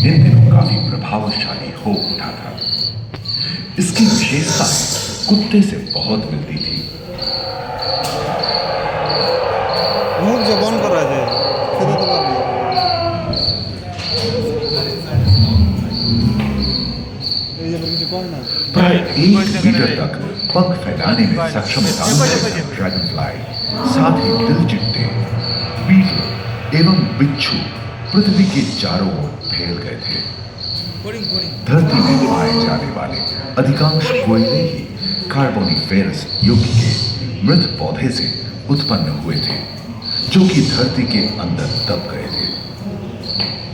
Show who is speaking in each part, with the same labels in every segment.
Speaker 1: इन दिनों काफी प्रभावशाली हो उठा था। इसकी विशेषता कुत्ते से बहुत मिलती थी।
Speaker 2: মুখ যে বন্ধ করা যায় খেতে তো পারবি এই যে কিছু কম না
Speaker 1: प्राय 1 मीटर तक पंख फैलाने में सक्षम ड्रैगन फ्लाई, साथ ही दिलचिट्टे, बीटल एवं बिच्छू पृथ्वी के चारों ओर फैल गए थे। धरती में पाए जाने वाले अधिकांश कोयले ही कार्बोनिफेरस युग के मृत पौधे से उत्पन्न हुए थे, जो कि धरती के अंदर दब गए थे।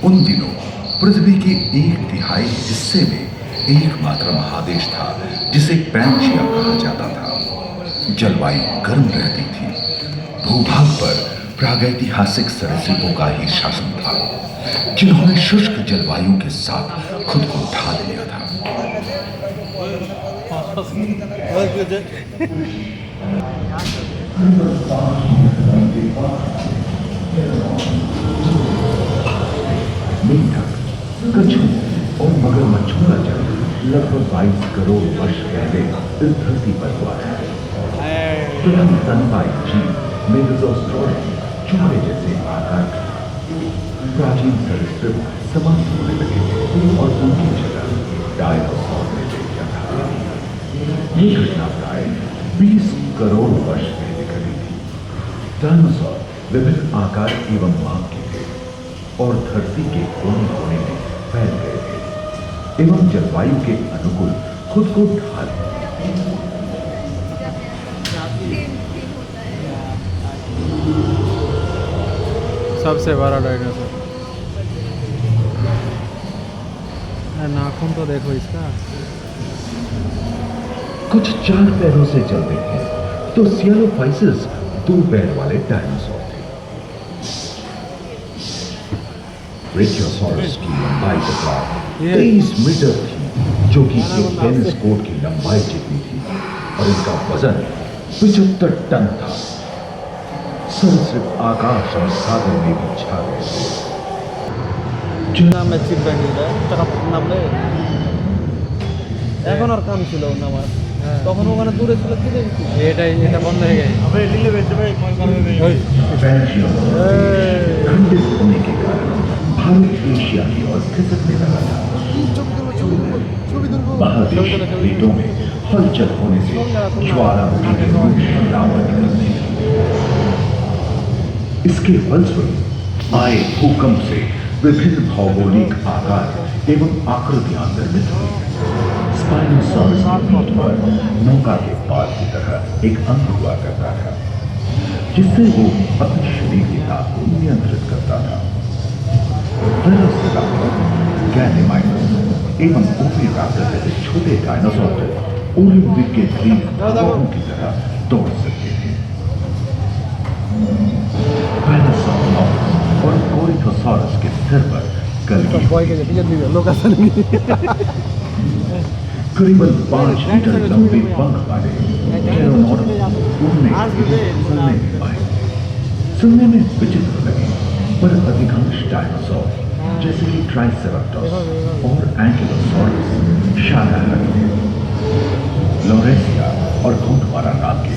Speaker 1: उन दिनों पृथ्वी के 1/3 हिस्से में एकमात्र महादेश था जिसे पैंजिया कहा जाता था। जलवायु गर्म रहती थी। भूभाग पर प्रागैतिहासिक सरीसृपों का ही शासन था, जिन्होंने शुष्क जलवायु के साथ खुद को ढाल लिया था। मेंढक, कछुआ और मगरमच्छों का जन्म लगभग 22 करोड़ वर्ष पहले इस धरती पर हुआ है। प्रथम स्तनपायी जीव मेगाज़ोस्टोरस चूहे जैसे आकार का। प्राचीन सरीसृप समाप्त होने लगे और उनकी जगह डायनासोर ने ले लिया था। ये घटना प्राय 20 करोड़ वर्ष पहले घटी थी। डायनासोर विभिन्न आकार एवं माप के थे और धरती के कोने कोने में फैल गए थे एवं जलवायु के अनुकूल खुद को ढाल।
Speaker 2: सबसे बड़ा डायनासोर। नाखून तो देखो इसका।
Speaker 1: कुछ 4 पैरों से चलते थे तो सियालोफाइसिस 2 पैर वाले डायनासोर थे। ब्रेकियोसॉरस की लंबाई तकरीबन 23 मीटर थी, जो कि एक टेनिस कोर्ट की लंबाई जितनी थी, और इनका वजन 75 टन था। सरीसृप आकाश और सागर में भी छा गए थे।
Speaker 2: নামে চিপ ব্যান্ডিটা টাকা নামলে এখন আর কাম ছিল নামার তখন ওখানে দূরে ছিল কি দেখছি এটা বন্ধ হয়ে গেছে আবে লিলে বেঁচে ভাই
Speaker 1: खंडित होने के कारण भारत एशिया की ओर खिसकने लगा था। महादेश प्लेटों में हलचल होने से ज्वालामुखी के रूप में लावा निकलने लगी। इसके फलस्वरूप आए भूकंप से विभिन्न भौगोलिक आकार एवं आकृतियां निर्मित हुई। स्पाइनोसॉरस की पीठ पर नौका के पाल की तरह एक अंग हुआ करता था, जिससे वो अपने शरीर के ताप को नियंत्रित करता था। वेलोसिराप्टर, गैलेमाइटस एवं ओविराप्टर जैसे छोटे डायनासोर ओलिंपिक के ग्रीक धावकों की तरह दौड़ सकते थे। ट्रायनोसॉरस और कोरिथोसॉरस के सिर पर करीबन 5 मीटर लंबे पंख वाले टेरोनॉरस उड़ने में आए। सुनने में विचित्र लगे, पर अधिकांश डायनासोर जैसे कि ट्राइसेराटोप्स और एंकिलोसॉरस शाकाहारी थे। लॉरेसिया और गोंडवाना नाम के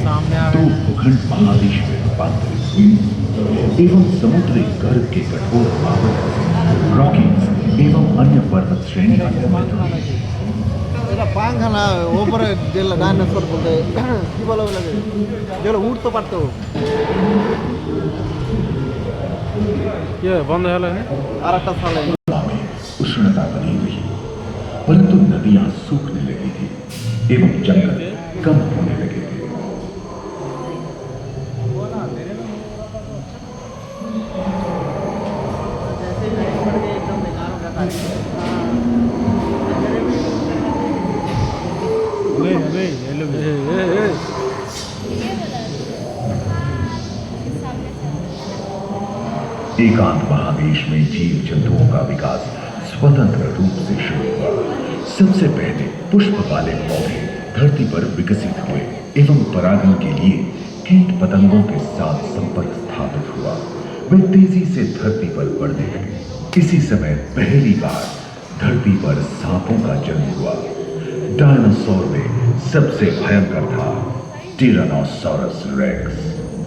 Speaker 1: 2 भूखंड महादेश में रूपांतरित हुए एवं समुद्री गर्भ के कठोर आवरण से रॉकीज एवं अन्य पर्वत श्रेणियां निर्मित हुई।
Speaker 2: পাংখানা ওপরে যেগুলো ডাইনোসর বলতে কি বলা লাগে যেগুলো উঠতে পারতো বন্ধ হলো আর একটা সালে
Speaker 1: उष्णता बनी रही, परंतु नदियां सूखने लगी थी एवं जंगल कम होने लगे थे। एकांत महादेश में जीव जंतुओं का विकास स्वतंत्र रूप से शुरू हुआ। सबसे पहले पुष्प वाले पौधे धरती पर विकसित हुए एवं परागण के लिए कीट पतंगों के साथ संपर्क स्थापित हुआ। वे तेजी से धरती पर बढ़ने लगे। इसी समय पहली बार धरती पर सांपों का जन्म हुआ। डायनासोर में सबसे भयंकर था टिरानोसॉरस रेक्स।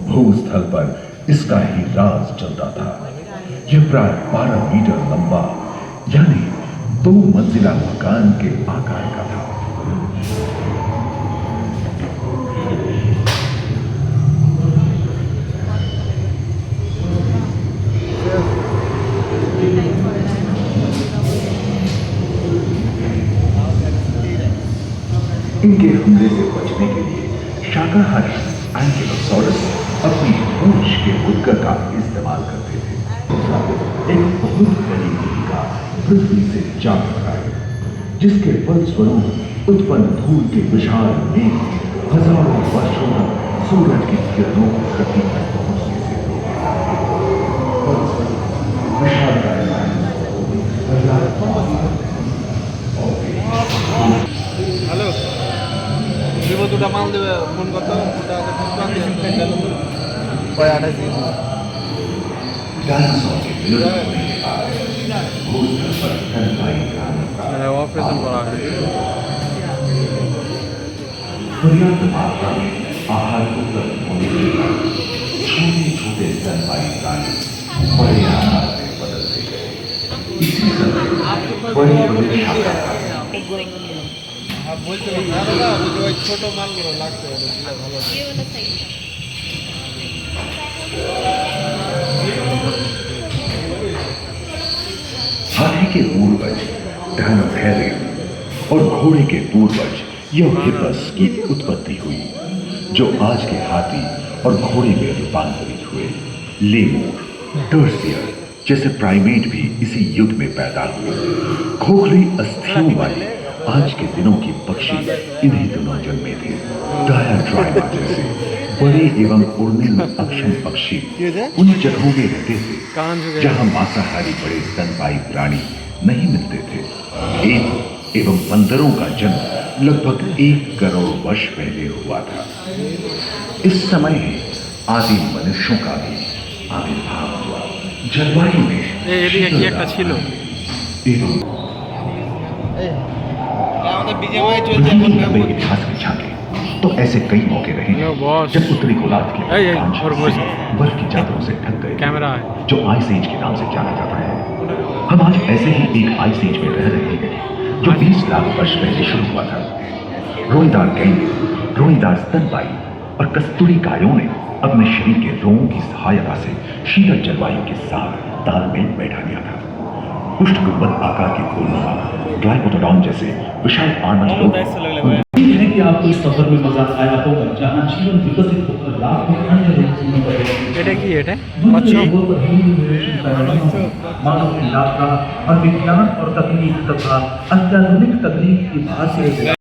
Speaker 1: भूस्थल पर इसका ही राज चलता था। यह प्राय 12 मीटर लंबा यानी 2 मंजिला मकान के आकार का था। इनके हमले से बचने के लिए शाकाहारी एंकिलोसॉरस अपनी पूंछ के गुदगर का इस्तेमाल करते थे। एक बहुत बड़ी गुटिका पृथ्वी से जा टकराई, जिसके फलस्वरूप उत्पन्न धूल के विशाल मेघ हजारों वर्षों तक सूरज की किरणों को धरती तक पहुंचने से
Speaker 2: হ্যালো দিব দুটা মাল দেবে ফোন করতে ওটা কয় 28 অপারেশন করা হয়
Speaker 1: पर्याप्त मात्रा में आहार उपलब्ध होने के बाद छोटे छोटे स्तनपायी प्राणी बड़े आकार में बदलते गए। इसी समय बड़े बड़े शाकाहारी
Speaker 2: आप बोलते हो ना दादा वो छोटो माल लागते हैं ভালো
Speaker 3: ये वाला सही है।
Speaker 1: हाथी के पूर्वज डायनोथेरियम और घोड़े के पूर्वज यूहिपस की उत्पत्ति हुई, जो आज के हाथी और घोड़े में रूपांतरित हुए। लेमूर, टर्सियर जैसे प्राइमेट भी इसी युग में पैदा हुए। खोखली अस्थियों वाले आज के दिनों की पक्षी इन्हीं दिनों जन्मे थे। डायाड्रामा जैसे बड़े एवं उड़ने में अक्षम पक्षी उन जगहों में रहते थे जहां मांसाहारी बड़े स्तनपायी प्राणी नहीं मिलते थे। एक एवं बंदरों का जन्म लगभग 1 करोड़ वर्ष पहले हुआ था। इस समय ही आदि मनुष्यों का भी आविर्भाव हुआ। जलवायु में एवं
Speaker 2: আমাদের বিজেপি চলছে এখন
Speaker 1: लंबे इतिहास की झांके तो ऐसे कई मौके रहे जब उत्तरी गोलार्ध के अधिकांश हिस्से बर्फ की चादरों से ढक गए, जो आइस एज के नाम से जाना जाता है। हम आज ऐसे ही एक आइस एज में रह रहे हैं जो 20 लाख वर्ष पहले शुरू हुआ था। रोईदार गैंडे, रोईदार स्तनपायी और कस्तूरी गायों ने अपने शरीर के रोमों की सहायता से शीतल जलवायु के साथ तालमेल बैठा दिया था। पुष्ट गुंबद आकार के खोलनुमा ग्लाइकोडोन जैसे विशाल आनंद लोग
Speaker 4: उम्मीद है कि आपको इस सफर में मजा आया होगा, जहां जीवन विकसित होकर लाखों अन्य रोगों पर
Speaker 2: এটা কি এটা
Speaker 4: मानव की यात्रा और विज्ञान और तकनीक तथा अत्याधुनिक तकनीक की भाषा